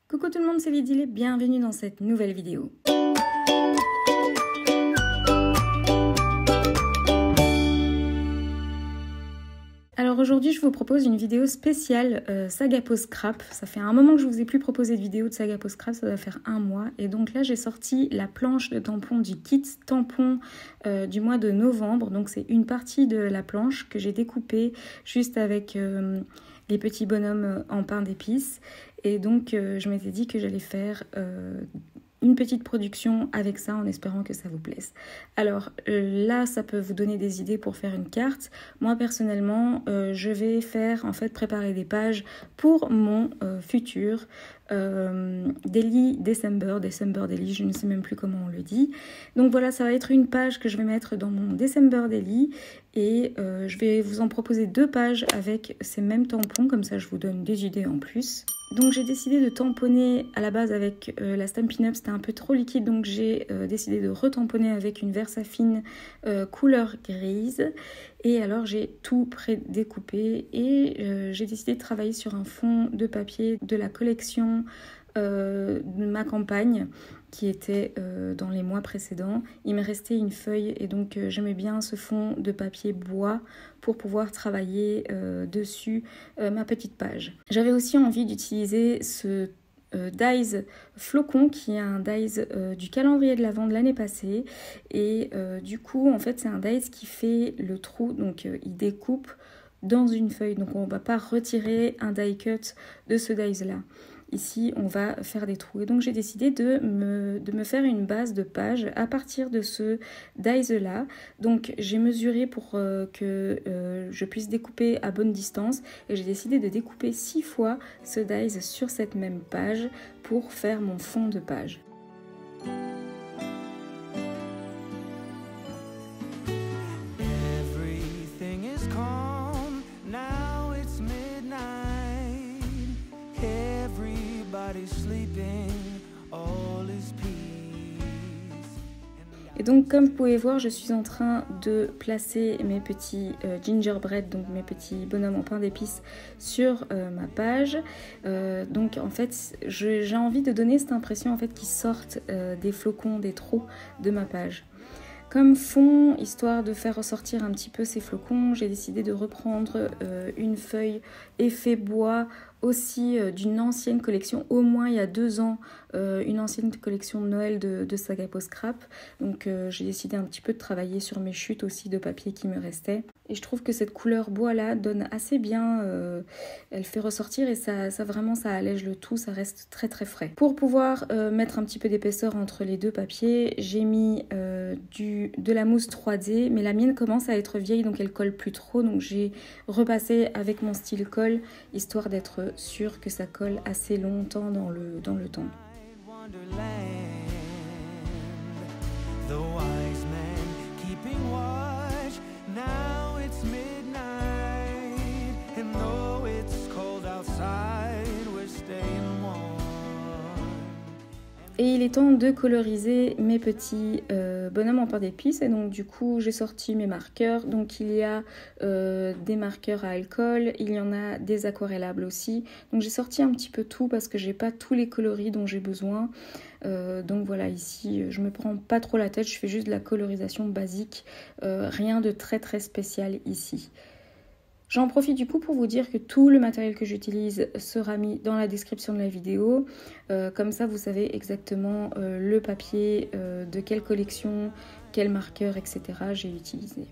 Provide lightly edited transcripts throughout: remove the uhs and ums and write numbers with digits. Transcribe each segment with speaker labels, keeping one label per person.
Speaker 1: Coucou tout le monde, c'est Lydie et bienvenue dans cette nouvelle vidéo. Alors aujourd'hui je vous propose une vidéo spéciale Saga Peau Scrap. Ça fait un moment que je vous ai plus proposé de vidéo de Saga Peau Scrap, ça doit faire un mois. Et donc là j'ai sorti la planche de tampons du kit tampon du mois de novembre. Donc c'est une partie de la planche que j'ai découpée juste avec les petits bonhommes en pain d'épices. Et donc je m'étais dit que j'allais faire une petite production avec ça en espérant que ça vous plaise. Alors là ça peut vous donner des idées pour faire une carte. Moi personnellement je vais faire préparer des pages pour mon futur Daily December Daily, je ne sais même plus comment on le dit. Donc voilà, ça va être une page que je vais mettre dans mon December Daily et je vais vous en proposer 2 pages avec ces mêmes tampons, comme ça je vous donne des idées en plus. Donc j'ai décidé de tamponner à la base avec la Stampin' Up, c'était un peu trop liquide, donc j'ai décidé de retamponner avec une Versafine couleur grise. Et alors j'ai tout pré-découpé et j'ai décidé de travailler sur un fond de papier de la collection de ma campagne qui était dans les mois précédents. Il me restait une feuille et donc j'aimais bien ce fond de papier bois pour pouvoir travailler dessus ma petite page. J'avais aussi envie d'utiliser ce dies flocon qui est un dies du calendrier de l'Avent de l'année passée et du coup en fait c'est un dies qui fait le trou, donc il découpe dans une feuille, donc on va pas retirer un die cut de ce dies là. Ici, on va faire des trous. Et donc, j'ai décidé de me faire une base de page à partir de ce dies-là. Donc, j'ai mesuré pour que je puisse découper à bonne distance. Et j'ai décidé de découper 6 fois ce dies sur cette même page pour faire mon fond de page. Et donc comme vous pouvez voir, je suis en train de placer mes petits gingerbread, donc mes petits bonhommes en pain d'épices sur ma page. Donc en fait j'ai envie de donner cette impression en fait qu'ils sortent des flocons, des trous de ma page. Comme fond, histoire de faire ressortir un petit peu ces flocons, j'ai décidé de reprendre une feuille effet bois aussi d'une ancienne collection, au moins il y a 2 ans, une ancienne collection de Noël de Saga Peau Scrap. Donc j'ai décidé un petit peu de travailler sur mes chutes aussi de papier qui me restaient. Et je trouve que cette couleur bois là donne assez bien, elle fait ressortir et ça vraiment ça allège le tout, ça reste très très frais. Pour pouvoir mettre un petit peu d'épaisseur entre les 2 papiers, j'ai mis de la mousse 3D, mais la mienne commence à être vieille donc elle colle plus trop, donc j'ai repassé avec mon style colle histoire d'être sûre que ça colle assez longtemps dans le temps. Et il est temps de coloriser mes petits bonhommes en pain d'épices. Et donc du coup j'ai sorti mes marqueurs. Donc il y a des marqueurs à alcool, il y en a des aquarellables aussi. Donc j'ai sorti un petit peu tout parce que j'ai pas tous les coloris dont j'ai besoin. Donc voilà, ici je me prends pas trop la tête, je fais juste de la colorisation basique. Rien de très très spécial ici. J'en profite du coup pour vous dire que tout le matériel que j'utilise sera mis dans la description de la vidéo. Comme ça, vous savez exactement le papier, de quelle collection, quel marqueur, etc. j'ai utilisé.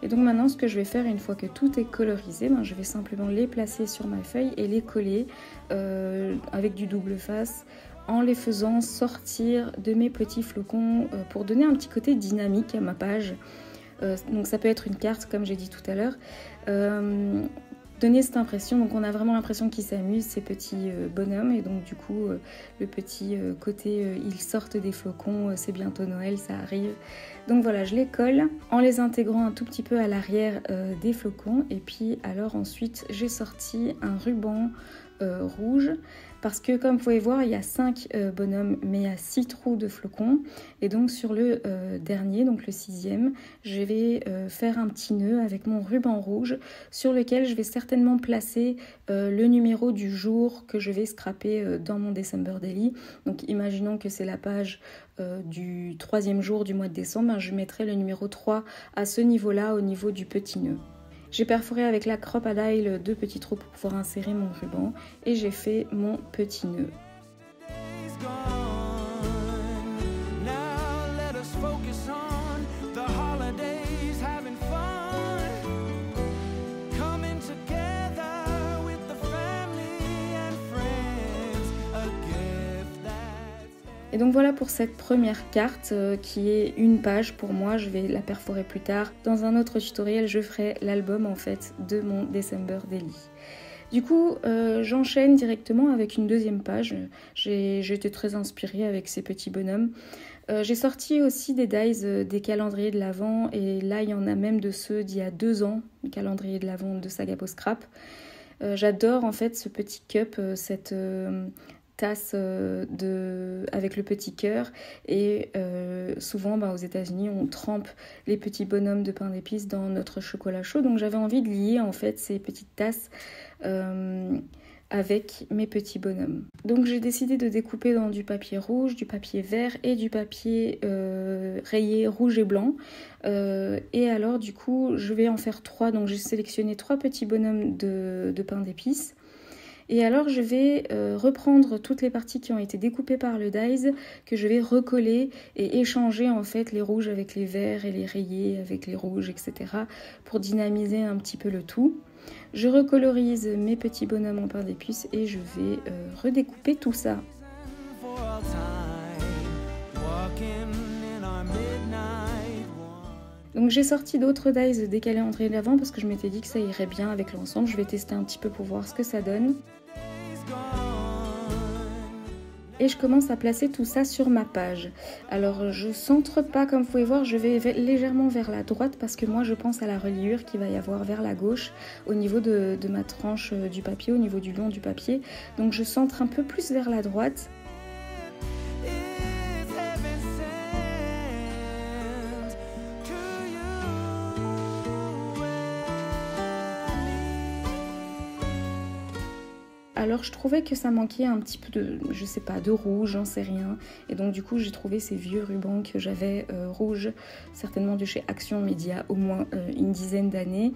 Speaker 1: Et donc maintenant, ce que je vais faire une fois que tout est colorisé, je vais simplement les placer sur ma feuille et les coller avec du double face, en les faisant sortir de mes petits flocons pour donner un petit côté dynamique à ma page. Donc ça peut être une carte comme j'ai dit tout à l'heure. Donner cette impression, donc on a vraiment l'impression qu'ils s'amusent ces petits bonhommes et donc du coup le petit côté ils sortent des flocons, c'est bientôt Noël, ça arrive. Donc voilà, je les colle en les intégrant un tout petit peu à l'arrière des flocons et puis alors ensuite j'ai sorti un ruban rouge parce que comme vous pouvez voir il y a 5 bonhommes mais il y a 6 trous de flocons et donc sur le dernier, donc le 6e, je vais faire un petit nœud avec mon ruban rouge sur lequel je vais certainement placer le numéro du jour que je vais scraper dans mon December Daily. Donc imaginons que c'est la page du 3e jour du mois de décembre, je mettrai le numéro 3 à ce niveau-là, au niveau du petit nœud. J'ai perforé avec la Crop-A-Dile 2 petits trous pour pouvoir insérer mon ruban et j'ai fait mon petit nœud. Et donc voilà pour cette première carte qui est une page pour moi, je vais la perforer plus tard. Dans un autre tutoriel, je ferai l'album en fait de mon December Daily. Du coup, j'enchaîne directement avec une deuxième page. J'ai été très inspirée avec ces petits bonhommes. J'ai sorti aussi des dies, des calendriers de l'Avent et là il y en a même de ceux d'il y a 2 ans, le calendrier de l'Avent de Sagapo Scrap. J'adore en fait ce petit cup, cette tasse avec le petit cœur et souvent aux États-Unis on trempe les petits bonhommes de pain d'épices dans notre chocolat chaud, donc j'avais envie de lier en fait ces petites tasses avec mes petits bonhommes. Donc j'ai décidé de découper dans du papier rouge, du papier vert et du papier rayé rouge et blanc. Et alors du coup je vais en faire 3, donc j'ai sélectionné 3 petits bonhommes de pain d'épices. Et alors je vais reprendre toutes les parties qui ont été découpées par le dies, que je vais recoller et échanger en fait les rouges avec les verts et les rayés avec les rouges, etc. pour dynamiser un petit peu le tout. Je recolorise mes petits bonhommes en pain d'épices et je vais redécouper tout ça. Donc j'ai sorti d'autres dies des calendriers de l'Avent parce que je m'étais dit que ça irait bien avec l'ensemble. Je vais tester un petit peu pour voir ce que ça donne. Et je commence à placer tout ça sur ma page. Alors je centre pas, comme vous pouvez voir, je vais légèrement vers la droite parce que moi je pense à la reliure qu'il va y avoir vers la gauche au niveau de ma tranche du papier, au niveau du long du papier. Donc je centre un peu plus vers la droite. Alors je trouvais que ça manquait un petit peu de, je sais pas, de rouge, j'en sais rien. Et donc du coup j'ai trouvé ces vieux rubans que j'avais rouges, certainement de chez Action Média, au moins une dizaine d'années.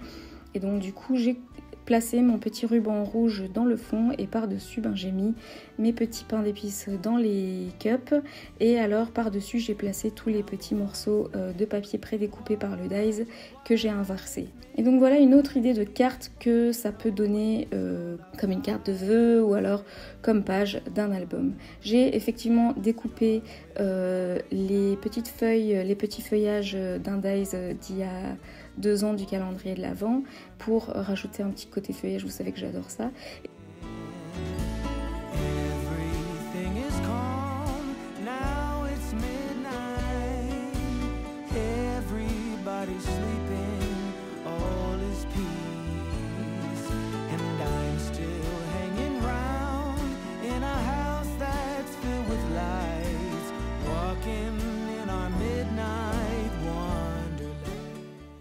Speaker 1: Et donc du coup j'ai placé mon petit ruban rouge dans le fond et par-dessus j'ai mis mes petits pains d'épices dans les cups. Et alors par-dessus j'ai placé tous les petits morceaux de papier prédécoupés par le dies que j'ai inversé. Et donc voilà une autre idée de carte que ça peut donner comme une carte de vœux ou alors comme page d'un album. J'ai effectivement découpé les petites feuilles, les petits feuillages d'un dies d'il y a 2 ans du calendrier de l'Avent pour rajouter un petit côté feuillage, vous savez que j'adore ça.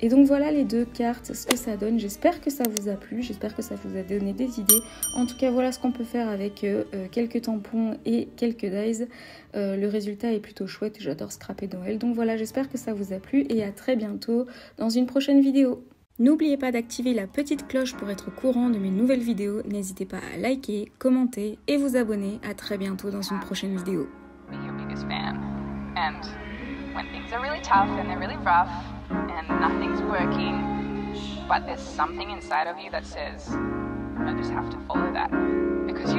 Speaker 1: Et donc voilà les 2 cartes, ce que ça donne. J'espère que ça vous a plu, j'espère que ça vous a donné des idées. En tout cas, voilà ce qu'on peut faire avec quelques tampons et quelques dies. Le résultat est plutôt chouette, j'adore scraper Noël. Donc voilà, j'espère que ça vous a plu et à très bientôt dans une prochaine vidéo. N'oubliez pas d'activer la petite cloche pour être au courant de mes nouvelles vidéos. N'hésitez pas à liker, commenter et vous abonner. À très bientôt dans une prochaine vidéo.
Speaker 2: And nothing's working, but there's something inside of you that says, I just have to follow that, because you